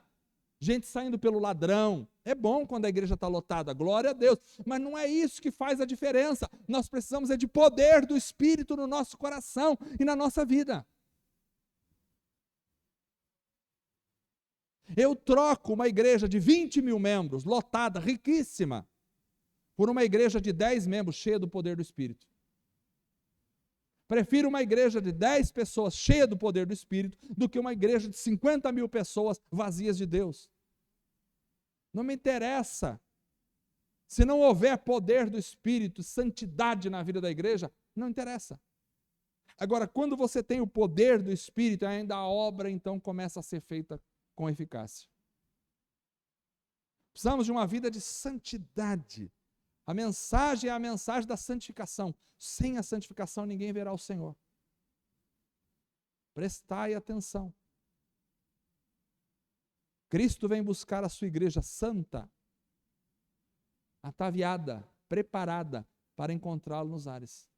gente saindo pelo ladrão. É bom quando a igreja está lotada, glória a Deus, mas não é isso que faz a diferença. Nós precisamos é de poder do Espírito no nosso coração e na nossa vida. Eu troco uma igreja de 20 mil membros, lotada, riquíssima, por uma igreja de 10 membros, cheia do poder do Espírito. Prefiro uma igreja de 10 pessoas, cheia do poder do Espírito, do que uma igreja de 50 mil pessoas, vazias de Deus. Não me interessa. Se não houver poder do Espírito, santidade na vida da igreja, não interessa. Agora, quando você tem o poder do Espírito, ainda a obra então começa a ser feita com eficácia. Precisamos de uma vida de santidade. A mensagem é a mensagem da santificação. Sem a santificação ninguém verá o Senhor. Prestai atenção. Cristo vem buscar a sua igreja santa, ataviada, preparada para encontrá-lo nos ares.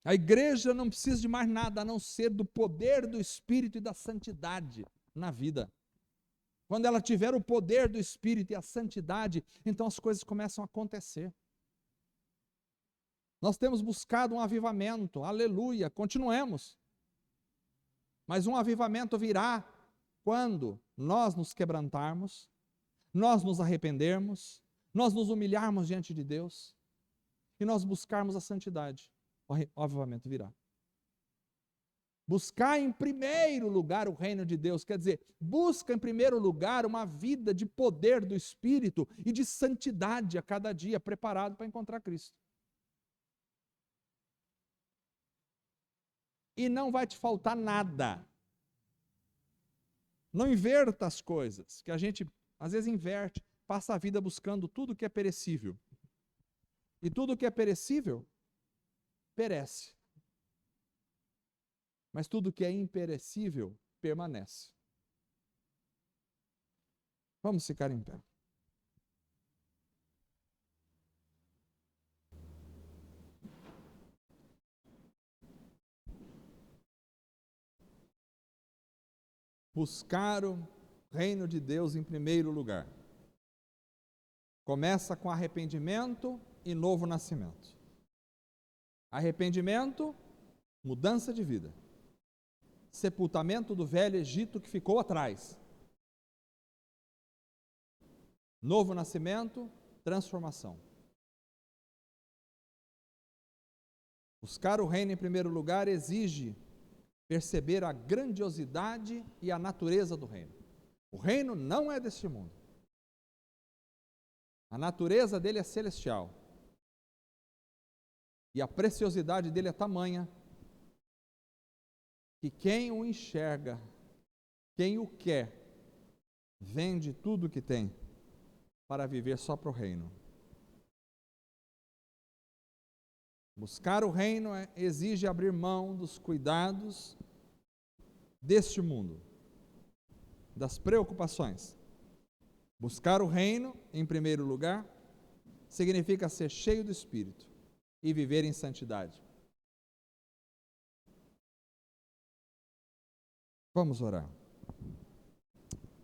A igreja não precisa de mais nada a não ser do poder do Espírito e da santidade na vida. Quando ela tiver o poder do Espírito e a santidade, então as coisas começam a acontecer. Nós temos buscado um avivamento, aleluia, continuemos. Mas um avivamento virá quando nós nos quebrantarmos, nós nos arrependermos, nós nos humilharmos diante de Deus e nós buscarmos a santidade. O avivamento virá. Buscar em primeiro lugar o reino de Deus, quer dizer, busca em primeiro lugar uma vida de poder do Espírito e de santidade a cada dia, preparado para encontrar Cristo. E não vai te faltar nada. Não inverta as coisas, que a gente às vezes inverte, passa a vida buscando tudo que é perecível. E tudo que é perecível, perece. Mas tudo que é imperecível, permanece. Vamos ficar em pé. buscar o reino de Deus em primeiro lugar. Começa com arrependimento e novo nascimento. Arrependimento, mudança de vida. Sepultamento do velho Egito que ficou atrás. Novo nascimento, transformação. Buscar o reino em primeiro lugar exige perceber a grandiosidade e a natureza do reino. O reino não é deste mundo. A natureza dele é celestial. E a preciosidade dele é tamanha que quem o enxerga, quem o quer, vende tudo o que tem para viver só para o reino. Buscar o reino exige abrir mão dos cuidados deste mundo, das preocupações. Buscar o reino, em primeiro lugar, significa ser cheio do Espírito e viver em santidade. Vamos orar.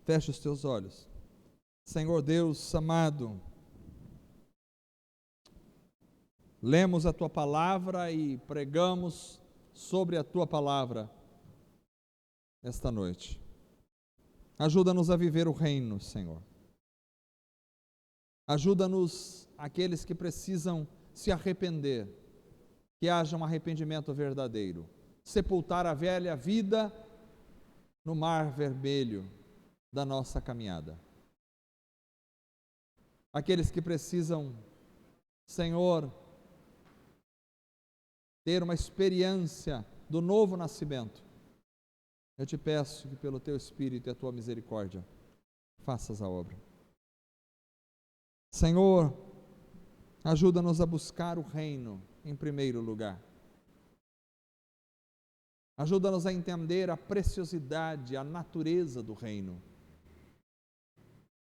Feche os teus olhos. Senhor Deus amado, lemos a Tua palavra e pregamos sobre a Tua palavra esta noite. Ajuda-nos a viver o reino, Senhor. Ajuda-nos, aqueles que precisam se arrepender, que haja um arrependimento verdadeiro. Sepultar a velha vida no mar vermelho da nossa caminhada. Aqueles que precisam, Senhor, ter uma experiência do novo nascimento, eu te peço que pelo Teu Espírito e a Tua misericórdia, faças a obra. Senhor, ajuda-nos a buscar o reino em primeiro lugar. Ajuda-nos a entender a preciosidade, a natureza do reino.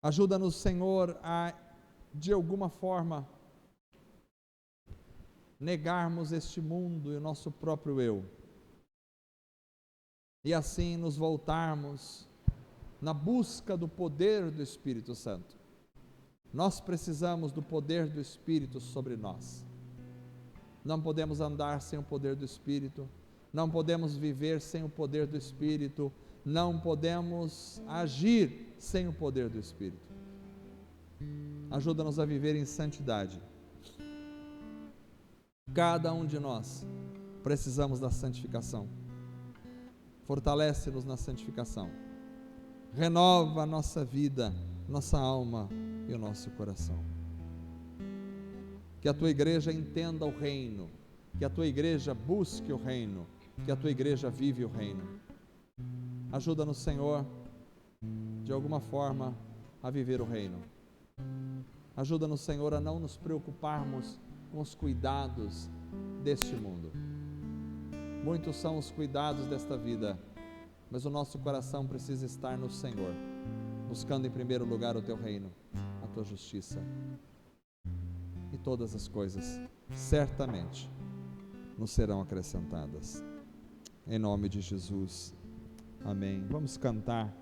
Ajuda-nos, Senhor, a, de alguma forma, negarmos este mundo e o nosso próprio eu. E assim nos voltarmos na busca do poder do Espírito Santo. Nós precisamos do poder do Espírito sobre nós. Não podemos andar sem o poder do Espírito, não podemos viver sem o poder do Espírito, não podemos agir sem o poder do Espírito. Ajuda-nos a viver em santidade. Cada um de nós precisamos da santificação. Fortalece-nos na santificação. Renova a nossa vida, nossa alma e o nosso coração. Que a Tua igreja entenda o reino, que a Tua igreja busque o reino, que a Tua igreja vive o reino. Ajuda-nos, Senhor, de alguma forma, a viver o reino. Ajuda-nos, Senhor, a não nos preocuparmos com os cuidados deste mundo. Muitos são os cuidados desta vida, mas o nosso coração precisa estar no Senhor, buscando em primeiro lugar o Teu reino, a Tua justiça. E todas as coisas, certamente, nos serão acrescentadas. Em nome de Jesus. Amém. Vamos cantar